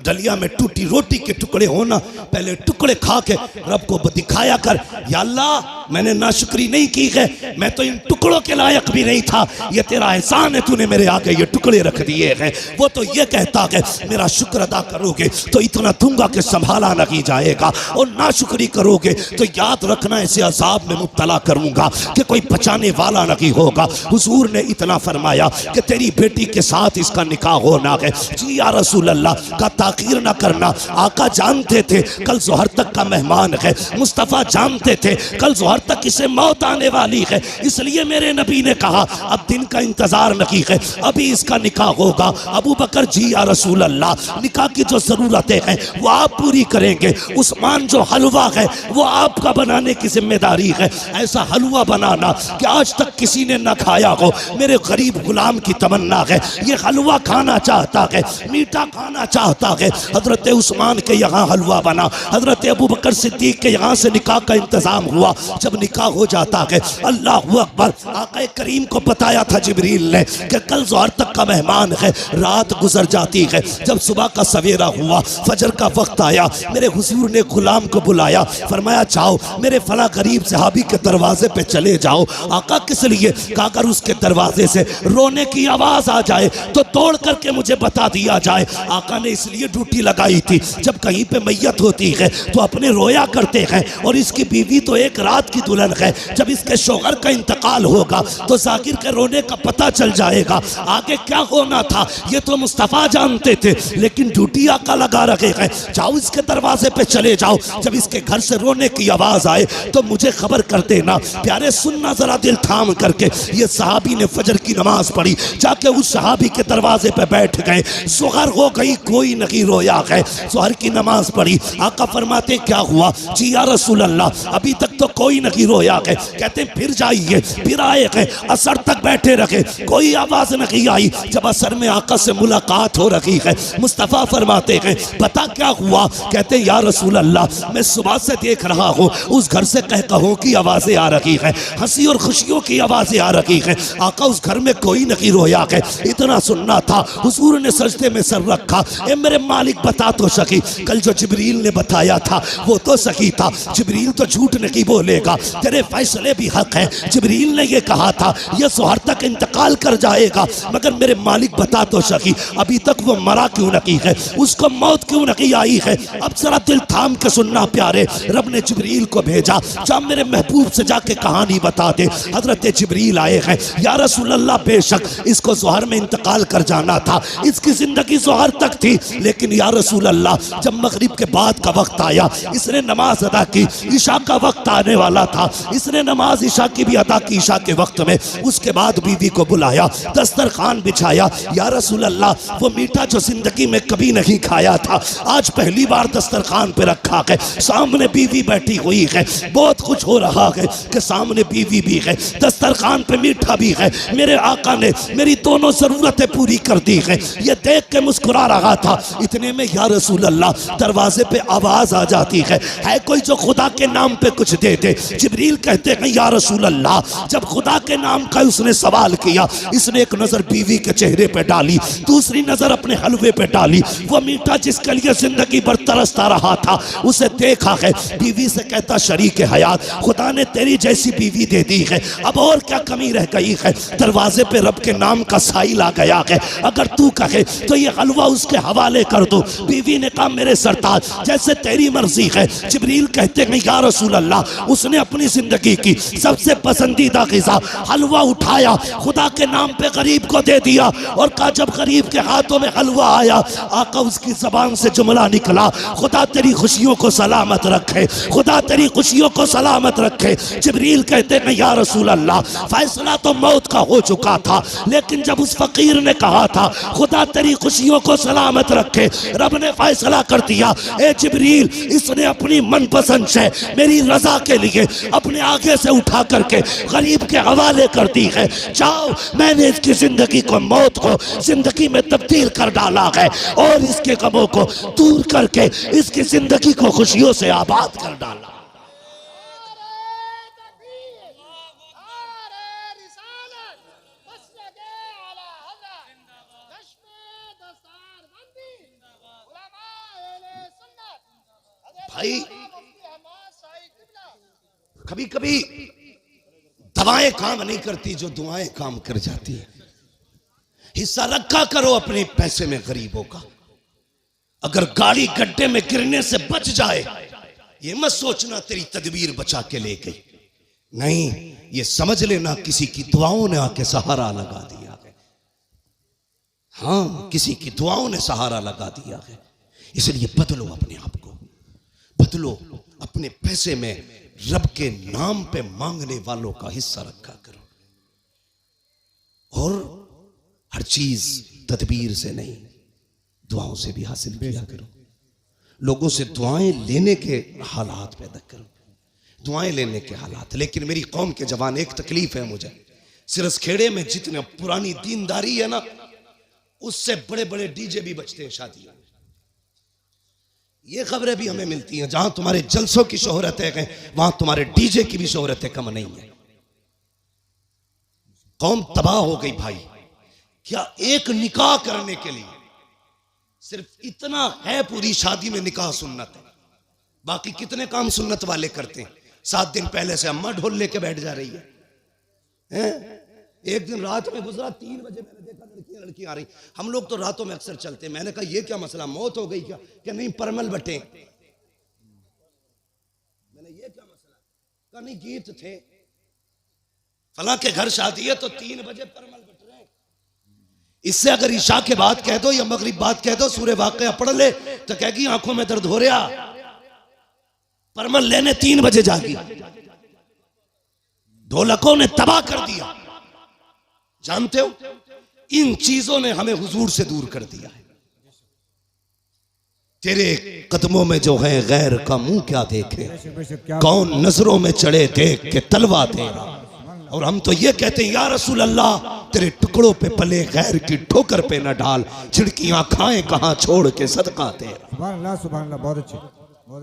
डलिया में टूटी रोटी के टुकड़े हो ना, पहले टुकड़े खा के रब को दिखाया कर, या अल्लाह मैंने नाशुक्री नहीं की है, मैं तो इन टुकड़ों के लायक भी नहीं था, ये तेरा एहसान है, तूने मेरे आगे ये टुकड़े रख दिए हैं। वो तो ये कहता है मेरा शुक्र अदा करोगे तो इतना दूंगा कि संभाला नहीं जाएगा, और नाशुक्री करोगे तो याद रखना ऐसे अजाब में मुब्तला करूंगा कि कोई बचाने वाला नहीं होगा। हुजूर ने इतना फरमाया कि तेरी बेटी के साथ इसका निकाह होना है। जी या रसूल अल्लाह का ताकीर ना करना। आका जानते थे कल जोहर तक का मेहमान है, मुस्तफ़ा जानते थे कल जोहर तक इसे मौत आने वाली है, इसलिए मेरे नबी ने कहा अब दिन का इंतजार नहीं है, अभी इसका निकाह होगा। अबू बकर जी या रसूल अल्लाह, निकाह की जो जरूरतें हैं वो आप पूरी करेंगे। उस्मान जो हलवा है वो आपका बनाने की जिम्मेदारी है। ऐसा हलवा बनाना कि आज तक किसी ने ना खाया हो। मेरे गरीब गुलाम की तमन्ना है, ये हलवा खाना चाहता है, मीठा खाना चाहता है। हजरत उस्मान के यहाँ हलवा बना, हजरत अबू बकर सिद्दीक के यहाँ से निकाह का इंतजाम हुआ। जब निकाह हो जाता है, अल्लाह अकबर, आका करीम को बताया था जिब्रील ने कि कल ज़ोहर तक का मेहमान है। रात गुजर जाती है, जब सुबह का सवेरा हुआ, फजर का वक्त आया, मेरे हुजूर ने गुलाम को बुलाया, फरमाया जाओ मेरे फला गरीब सहाबी के दरवाजे पे चले जाओ। आका किस लिए? कहा अगर उसके दरवाजे से रोने की आवाज आ जाए तो तोड़ करके मुझे बता दिया जाए। आका ने इसलिए ड्यूटी लगाई थी, जब कहीं पे मैयत होती है तो अपने रोया करते हैं, और इसकी बीवी तो एक रात की दुल्हन है। जब इसके शौहर का इंतकाल होगा तो जाकिर के रोने का पता चल जाएगा। आगे क्या होना था ये तो मुस्तफा जानते थे, लेकिन ड्यूटी आका लगा रखे हैं, जाओ इसके दरवाजे पे चले जाओ, जब इसके घर से रोने की आवाज आए तो मुझे खबर कर देना। प्यारे सुनना जरा दिल थाम करके, ये सहाबी ने फजर की नमाज पढ़ी, जाके उस सहाबी के दरवाजे पे बैठ गए। सुहर हो गई, कोई नहीं रोया है। सुहर की नमाज पढ़ी, आका फरमाते क्या हुआ? जी या रसूल अल्लाह अभी तक तो कोई नहीं रोया है। कहते फिर जाइए, फिर आए हैं, असर तक बैठे रखे, कोई आवाज नहीं आई। जब असर में आका से मुलाकात हो रही है, मुस्तफा फरमाते हैं पता क्या हुआ? कहते या रसूल अल्लाह मैं सुबह से देख रहा हूँ उस घर से कहकहों की आवाजें आ रही है, हंसी और खुशियों की आवाजें आ रही है। आका उस घर में कोई नहीं रोया है। इतना सुनना था, हुजूर ने सजदे में सर रखा। ए मेरे मालिक बता तो सकी, कल जो जिब्रील ने बताया था वो तो सही था, जिब्रील तो झूठ नहीं बोलेगा, तेरे फैसले भी हक है। जिब्रील ने ये कहा था ये ज़ोहर तक इंतकाल कर जाएगा, मगर मेरे मालिक बता तो सकी अभी तक वो मरा क्यों नहीं है, उसको मौत क्यों नहीं आई है? अब जरा दिल थाम के सुनना प्यारे, रब ने जिब्रील को भेजा, जा मेरे महबूब से जाके कहानी बता दे। हजरत जिब्रील आए हैं, या रसूल अल्लाह बेशक इसको ज़ोहर में इंतकाल कर जाना था, इसकी जिंदगी ज़ोहर तक थी, लेकिन या रसूल अल्लाह जब मगरिब के बाद का वक्त आया, इसने नमाज अदा की, ईशा का वक्त आने वाला था, इसने नमाज ईशा की भी अदा की ईशा के वक्त में। उसके बाद बीवी को बुलाया, दस्तरखान बिछाया, या रसूल अल्लाह वो मीठा जो जिंदगी में कभी नहीं खाया था आज पहली बार दस्तरखान पे रखा है, सामने बीवी बैठी हुई है, बहुत कुछ हो रहा है कि सामने बीवी भी है, दस्तरखान पे मीठा भी है। मेरे आका ने मेरी दोनों जरूरतें पूरी कर दी है, ये देख के मुस्कुरा रहा था। इतने में या रसूल अल्लाह दरवाजे पे आवाज आ जाती है कोई जो खुदा के नाम पे कुछ दे दे। जिब्रील कहते हैं या रसूल अल्लाह, जब खुदा के नाम का उसने सवाल किया, इसने एक नजर बीवी के चेहरे पे डाली, दूसरी नजर अपने हलवे पे डाली। वो मीठा जिसके लिए जिंदगी भर तरसता रहा था उसे देखा है। बीवी से कहता शरीक हयात, खुदा ने तेरी जैसी बीवी दे दी है, अब और क्या कमी रह गई है। दरवाजे पे रब के नाम का साइल आ गया है, अगर तू कहे तो ये हलवा उसके हवाले कर दो। बीवी ने कहा मेरे सरताज जैसे तेरी मर्जी है। जिब्रील कहते हैं या रसूल अल्लाह, उसने अपनी जिंदगी की सबसे पसंदीदा ग़िज़ा हलवा उठाया, खुदा के नाम पे गरीब को दे दिया और कहा जब गरीब के हाथों में हलवा आया, आका उसकी जबान से जुमला निकला, खुदा तेरी खुशियों को सलामत रखे, खुदा तेरी खुशियों को सलामत रखे। जिब्रील कहते हैं या रसूल अल्लाह, फैसला तो मौत का हो चुका था, लेकिन जब उस फकीर ने कहा था खुदा तेरी खुशियों को सलामत रखे, रब ने फैसला कर दिया, ए जिब्रील इसने अपनी मनपसंद से मेरी रजा के लिए अपने आगे से उठा करके गरीब के हवाले कर दी है। जाओ, मैंने इसकी जिंदगी को मौत को जिंदगी में तब्दील कर डाला है और इसके गमों को दूर करके इसकी जिंदगी को खुशियों से आबाद कर डाला। भाई कभी कभी दवाएं काम नहीं करती जो दुआएं काम कर जाती है। हिस्सा रखा करो अपने पैसे में गरीबों का। अगर गाड़ी गड्ढे में गिरने से बच जाए, ये मत सोचना तेरी तदबीर बचा के ले गई, नहीं, ये समझ लेना किसी की दुआओं ने आके सहारा लगा दिया है। हाँ, किसी की दुआओं ने सहारा लगा दिया है। इसलिए बदलो अपने आप को, बदलो। अपने पैसे में रब के नाम पे मांगने वालों का हिस्सा रखा करो, और हर चीज तदबीर से नहीं दुआओं से भी हासिल किया करो। लोगों से दुआएं लेने के हालात पैदा करो, दुआएं लेने के हालात। लेकिन मेरी कौम के जवान, एक तकलीफ है मुझे, सिरसखेड़े में जितने पुरानी दीनदारी है ना, उससे बड़े बड़े डीजे भी बजते हैं शादियों में। ये खबरें भी हमें मिलती हैं, जहां तुम्हारे जलसों की शोहरत है वहां तुम्हारे डीजे की भी शोहरत कम नहीं है। कौम तबाह हो गई भाई। क्या एक निकाह करने के लिए सिर्फ इतना है, पूरी शादी में निकाह सुन्नत है, बाकी कितने काम सुन्नत वाले करते हैं। 7 दिन पहले से अम्मा ढोल लेके बैठ जा रही है। एक दिन रात में गुजरा, 3 बजे मैंने देखा लड़की आ रही। हम लोग तो रातों में अक्सर चलते हैं। मैंने कहा ये क्या मसला, मौत हो गई क्या? कि नहीं, परमल बटे। मैंने ये क्या मसला? कहा नहीं, गीत थे, फला के घर शादी है तो 3 बजे परमल बट रहे। इससे अगर ईशा के बाद कह दो या मगरिब बाद कह दो सूरह वाक़िया पढ़ ले, तो कहेगी आंखों में दर्द हो रहा, परमल लेने 3 बजे जागी। ढोलकों ने तबाह कर दिया। जानते हो, इन चीजों ने हमें हुजूर से दूर कर दिया है। तेरे कदमों में जो है गैर का मुंह क्या देखे, कौन नजरों में चढ़े देख के तलवा तेरा। और हम तो ये कहते हैं या रसूल अल्लाह, तेरे टुकड़ों पे पले गैर की ठोकर पे न डाल, छिड़कियां खाएं कहां छोड़ के सदका तेरा। सुभान अल्लाह, सुभान अल्लाह, बहुत अच्छे।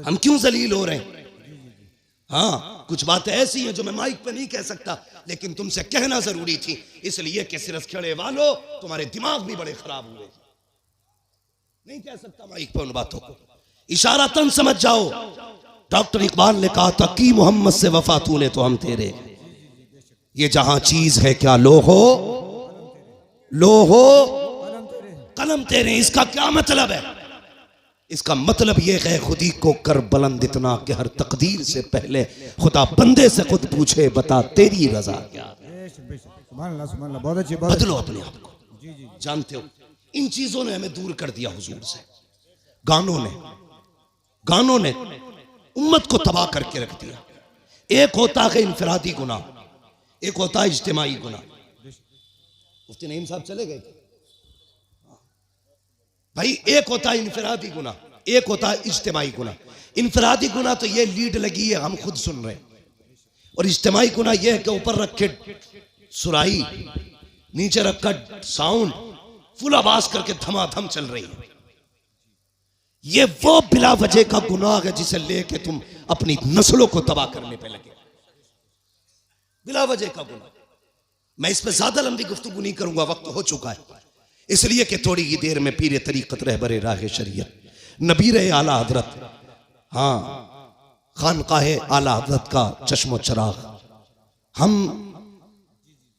हम क्यों जलील हो रहे हैं? हाँ, कुछ बातें ऐसी हैं जो मैं माइक पे नहीं कह सकता, लेकिन तुमसे कहना जरूरी थी, इसलिए कि सिरसखेड़े वालों तुम्हारे दिमाग भी बड़े खराब हुए। नहीं कह सकता माइक पे उन बातों को, इशारातन समझ जाओ। डॉक्टर इकबाल ने कहा था कि मोहम्मद से वफा तूने तो हम तेरे, ये जहां चीज है क्या लो हो कलम तेरे। इसका क्या मतलब है? इसका मतलब यह है खुदी को कर बुलंद इतना कि हर तकदीर से पहले खुदा बंदे से खुद पूछे बता तेरी रजा क्या है। बदलो अपने आप को। जानते हो, इन चीजों ने हमें दूर कर दिया हुजूर से। गानों ने उम्मत को तबाह करके रख दिया। एक होता है इनफरादी गुनाह, एक होता है इज्तिमाई गुनाह। मुफ्ती नईम साहब चले गए भाई। एक होता है इनफरादी गुनाह, एक होता है इज्तिमाई गुनाह। इनफरादी गुनाह तो ये लीड लगी है, हम खुद सुन रहे हैं, और इज्तिमाई गुनाह ये है कि ऊपर रख के सुराही, नीचे रखा साउंड, फुल आवाज करके धमाधम चल रही है। ये वो बिला वजह का गुनाह है जिसे लेके तुम अपनी नस्लों को तबाह करने पे लगे। बिला वजह का गुनाह। मैं इस पर ज्यादा लंबी गुफ्तगू नहीं करूंगा, वक्त हो चुका है, इसलिए कि थोड़ी ही देर में पीर तरीक़त रहबर राह शरीयत नबीर आला हजरत, हाँ खानकाहे आला हजरत का चश्मो चराग, हम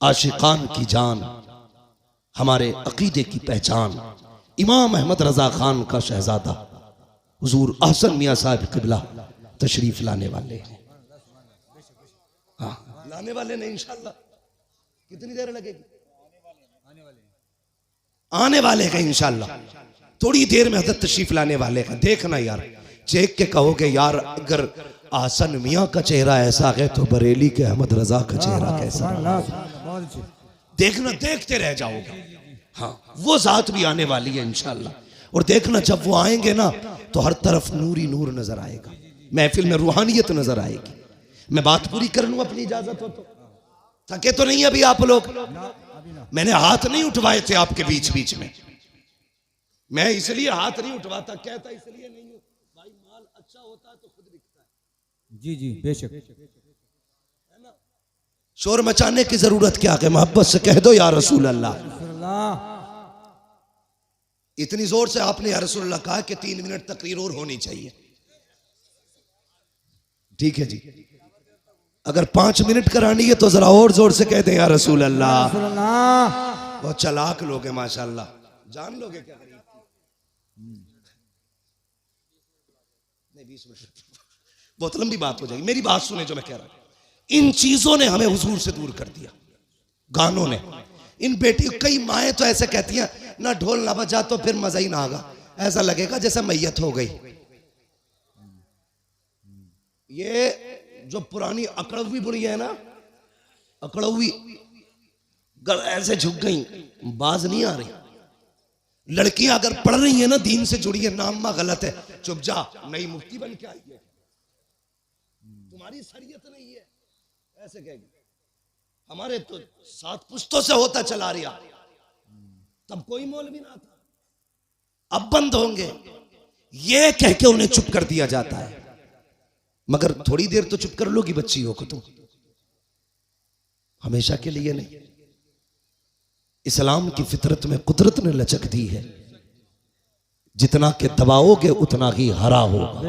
आशिकान की जान, हमारे अकीदे की पहचान, इमाम अहमद रजा खान का शहजादा हुजूर अहसन मियां साहब क़िबला तशरीफ लाने वाले हैं। हाँ, लाने वाले नहीं, इंशाअल्लाह। कितनी देर लगेगी? आने वाले हैं इंशाअल्लाह, थोड़ी देर में हजरत तशरीफ लाने वाले हैं। देखना यार, चेक के कहोगे यार अगर अहसन मियां का चेहरा ऐसा है तो बरेली के अहमद रजा का चेहरा कैसा? देखना, देखते रह जाओगे। हाँ, वो जात भी आने वाली है इंशाअल्लाह। और देखना जब वो आएंगे ना तो हर तरफ नूर ही नूर नजर आएगा, महफिल में रूहानियत नजर आएगी। मैं बात पूरी कर लूं, अपनी इजाजत हो तो? थके तो नहीं अभी आप लोग? मैंने हाथ नहीं उठवाए थे आपके बीच बीच में, मैं इसलिए हाथ नहीं उठवाता, कहता इसलिए नहीं हूं भाई, माल अच्छा होता है तो खुद बिकता है। जी जी बेशक। शोर मचाने की जरूरत क्या है? मोहब्बत से कह दो या रसूल अल्लाह। इतनी जोर से आपने या रसूल अल्लाह कहा कि 3 मिनट तकरीर और होनी चाहिए। ठीक है जी, अगर 5 मिनट करानी है तो जरा और जोर से कह दें या रसूल अल्लाह। बहुत चालाक लोग हैं माशाल्लाह, जान लोगे क्या? नहीं 20 मिनट बहुत लंबी बात हो जाएगी, मेरी बात सुने जो मैं कह रहा हूं। इन चीजों ने हमें हुजूर से दूर कर दिया, गानों ने। इन बेटी, कई माएँ तो ऐसे कहती हैं ना ढोल ना बजा तो फिर मजा ही ना आगा, ऐसा लगेगा जैसे मैयत हो गई। ये जो पुरानी अकड़वी बुढ़ी है ना, अकड़वी ऐसे झुक गई, बाज नहीं आ रही। लड़कियां अगर पढ़ रही है ना, दीन से जुड़ी है, नामा गलत है, चुप जा, नई मुफ्ती बन के आई है, तुम्हारी शरीयत नहीं है, ऐसे कहेगी। हमारे तो 7 पुश्तों से होता चला रहा, तब कोई मौलवी ना था, अब बंद होंगे, ये कह के उन्हें चुप कर दिया जाता है। मगर थोड़ी देर तो चुप कर लोगी बच्चियों को तुम, हमेशा के लिए नहीं। इस्लाम की फितरत में कुदरत ने लचक दी है, जितना के दबाओगे उतना ही हरा होगा,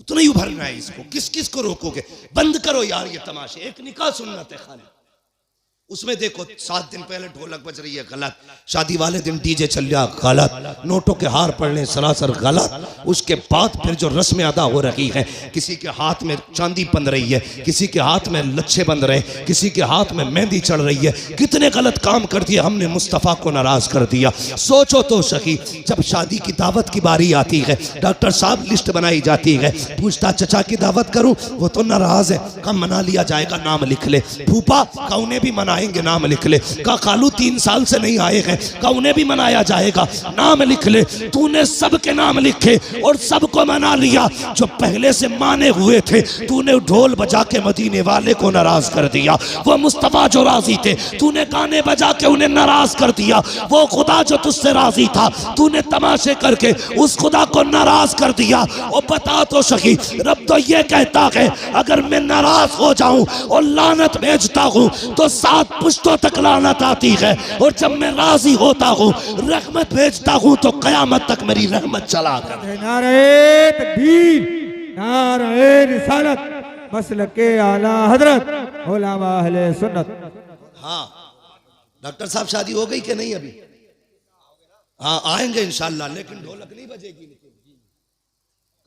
उतना ही उभरना है इसको। किस किस को रोकोगे? बंद करो यार ये तमाशे। एक निकाह सुन्नत है खाली, उसमें देखो 7 दिन पहले ढोलक बज रही है, गलत। शादी वाले दिन डीजे चल रहा, गलत। नोटों के हार पड़ने सरासर गलत। उसके बाद फिर जो रस्में अदा हो रही हैं, किसी के हाथ में चांदी बंध रही है, किसी के हाथ में लच्छे बंध रहे, किसी के हाथ में मेहंदी चढ़ रही है। कितने गलत काम कर दिए हमने, मुस्तफ़ा को नाराज कर दिया। सोचो तो सही, जब शादी की दावत की बारी आती है, डॉक्टर साहब लिस्ट बनाई जाती है, पूछता चचा की दावत करूं, वो तो नाराज है, कम मना लिया जाएगा, नाम लिख ले। फूफा का उन्हें भी मना नाम लिख ले। का खालू 3 साल से नहीं आए हैं, का उन्हें भी मनाया जाएगा, नाम लिख ले। तूने सबके नाम लिखे और सबको मना लिया। जो पहले से माने हुए थे, तूने ढोल बजा के मदीने वाले को नाराज कर दिया। वो मुस्तफा जो राजी थे, तूने गाने बजा के उन्हें नाराज कर दिया। वो खुदा जो तुझसे राजी था, तूने तमाशे करके उस खुदा को नाराज कर दिया। और बता तो सही, रब तो ये कहता है अगर मैं नाराज हो जाऊं और लानत भेजता हूं तो 7 पुश्तों तक लानत आती है, और जब मैं राजी होता हूँ रहमत भेजता हूँ तो कयामत तक मेरी रहमत चला कर। नारे तकबीर, नारे रिसालत, मसलके आला हजरत उलमा अहले सुन्नत। हाँ डॉक्टर साहब, शादी हो गई कि नहीं अभी? हाँ आएंगे इंशाल्लाह, लेकिन ढोलक नहीं बजेगी।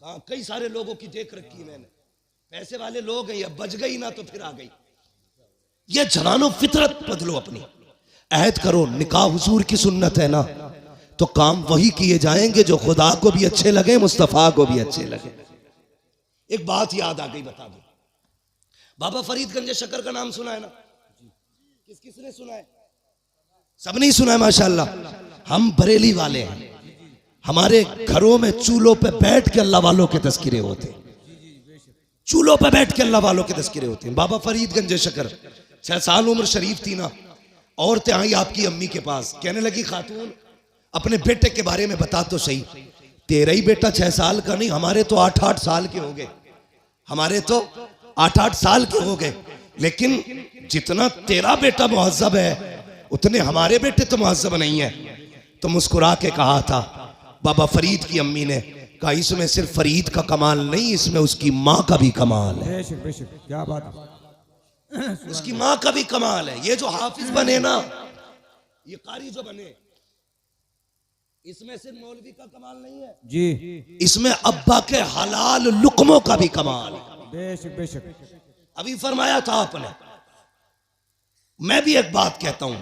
हाँ कई सारे लोगों की देख रखी है मैंने, पैसे वाले लोग हैं, या बज गई ना तो फिर आ गई। ये जवानों फितरत बदलो अपनी, अहद करो। निकाह हुजूर की सुन्नत है ना, तो काम वही किए जाएंगे जो खुदा को भी अच्छे लगे, मुस्तफा को भी अच्छे लगे। एक बात याद आ गई, बता दो। बाबा फरीदगंज शक्कर का नाम सुना है ना? किस किसने सुना है? सब नहीं सुना है माशाल्लाह। हम बरेली वाले हैं, हमारे घरों में चूल्हों पे बैठ के अल्लाह वालों के तस्किरे होते हैं, चूल्हों पे बैठ के अल्लाह वालों के तस्किरे होते हैं। बाबा फरीदगंज शक्कर 6 साल उम्र शरीफ थी ना, औरतें आई आपकी अम्मी के पास, कहने लगी खातून अपने बेटे के बारे में बता तो सही। तेरा ही बेटा 6 साल का नहीं, हमारे तो 8-8 साल के हो गए, हमारे तो 8-8 साल के हो गए। लेकिन जितना तेरा बेटा मुहज्जब है उतने हमारे बेटे तो मुहज्जब नहीं है। तो मुस्कुरा के कहा था बाबा फरीद की अम्मी ने, कहा इसमें सिर्फ फरीद का कमाल नहीं, इसमें उसकी माँ का भी कमाल है। बेशक बेशक, क्या बात है। उसकी माँ का भी कमाल है। ये जो हाफिज बने ना, ये कारी जो बने, इसमें सिर्फ मौलवी का कमाल नहीं है जी, इसमें अब्बा के हलाल लुकमों का भी कमाल है। बेशक बेशक। अभी फरमाया था आपने। मैं भी एक बात कहता हूं,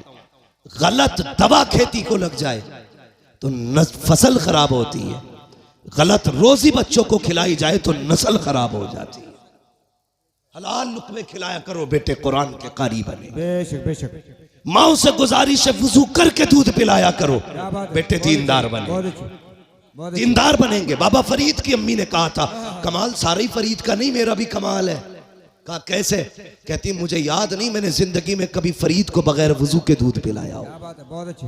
गलत दवा खेती को लग जाए तो फसल खराब होती है, गलत रोजी बच्चों को खिलाई जाए तो नस्ल खराब हो जाती है। हलाल लुकमे खिलाया करो बेटे, कुरान के कारी बने। बेशक बेशक, माओ से गुजारिश है वुजू करके दूध पिलाया करो क्या बात है। बेटे, दीनदार बने। बहुत अच्छी, बहुत अच्छी। दीनदार बनेंगे। बाबा फरीद की अम्मी ने कहा था कमाल सारा ही फरीद का नहीं, मेरा भी कमाल है। कहा कैसे? कहती मुझे याद नहीं मैंने जिंदगी में कभी फरीद को बगैर वुजू के दूध पिलाया हो। क्या बात है, बहुत अच्छी।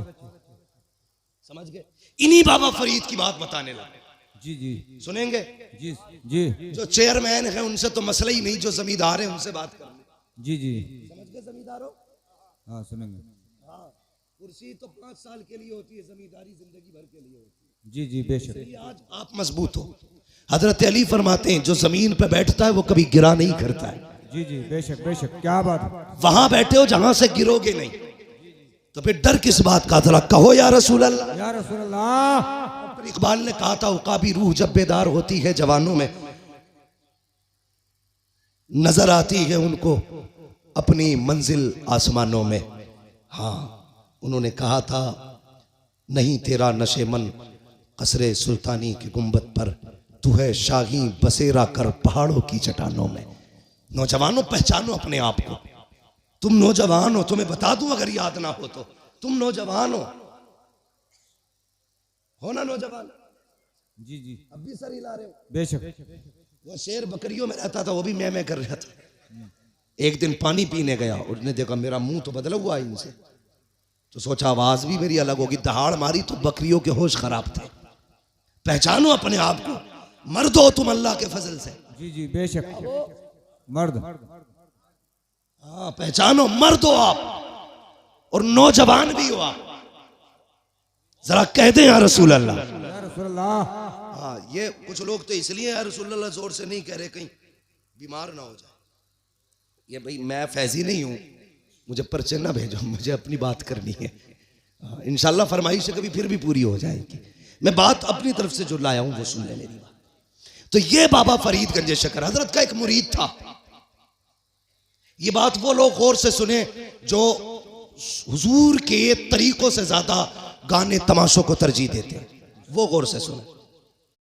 समझ गए? इन्हीं बाबा फरीद की बात बताने लगे। जी जी सुनेंगे? जी जी जो चेयरमैन है उनसे तो मसला ही नहीं, जो जमींदार है उनसे बात कर ले। जी जी, समझ गए जमींदारों? हाँ सुनेंगे। हाँ, कुर्सी तो 5 साल के लिए होती है, जमींदारी जिंदगी भर के लिए होती है। जी जी बेशक। इसलिए आज आप मजबूत हो। हजरत अली फरमाते हैं जो जमीन पे बैठता है वो कभी गिरा नहीं करता है। जी जी बेशक बेशक, क्या बात है। वहां बैठे हो जहां से गिरोगे नहीं, तो फिर डर किस बात का? जरा कहो या रसूल अल्लाह। या रसूल अल्लाह। इकबाल ने कहा था उकाबी रूह जब बेदार होती है जवानों में, नजर आती है उनको अपनी मंजिल आसमानों में। हाँ, उन्होंने कहा था नहीं तेरा नशे मन कसरे सुल्तानी की गुंबद पर, तू है शाही बसेरा कर पहाड़ों की चट्टानों में। नौजवानों पहचानो अपने आप को। तुम नौजवान हो, तुम्हें बता दूं अगर याद ना हो तो, तुम नौजवान हो ना नौजवान? जी जी, अब भी सर हिला रहे हो। बेशक। वो शेर बकरियों में रहता था, वो भी मैं कर रहा था। एक दिन पानी पीने गया, उसने देखा मेरा मुंह तो बदला हुआ है इनसे, तो सोचा आवाज भी मेरी अलग होगी, दहाड़ मारी तो बकरियों के होश खराब थे। पहचानो अपने आप को, मर्द हो तुम अल्लाह के फजल से। जी जी बेशक, मर्द। हाँ, पहचानो मर्द हो आप और नौजवान भी हो आप। जरा कह दे या रसूल अल्लाह। या रसूल अल्लाह। हाँ, ये कुछ लोग तो इसलिए या रसूल अल्लाह जोर से नहीं कह रहे कहीं बीमार ना हो जाए। ये भाई मैं फैजी नहीं हूं, मुझे पर्चे ना भेजो, मुझे अपनी बात करनी है। इंशाल्लाह फरमाइश कभी फिर भी पूरी हो जाएगी। मैं बात अपनी तरफ से जो लाया हूं वो सुन ले मेरी बात। तो ये बाबा फरीद गंजे शकर हजरत का एक मुरीद था। ये बात वो लोग गौर से सुने जो हुजूर के तरीकों से ज्यादा गाने तमाशों को तरजीह देते हैं, वो गौर से सुने।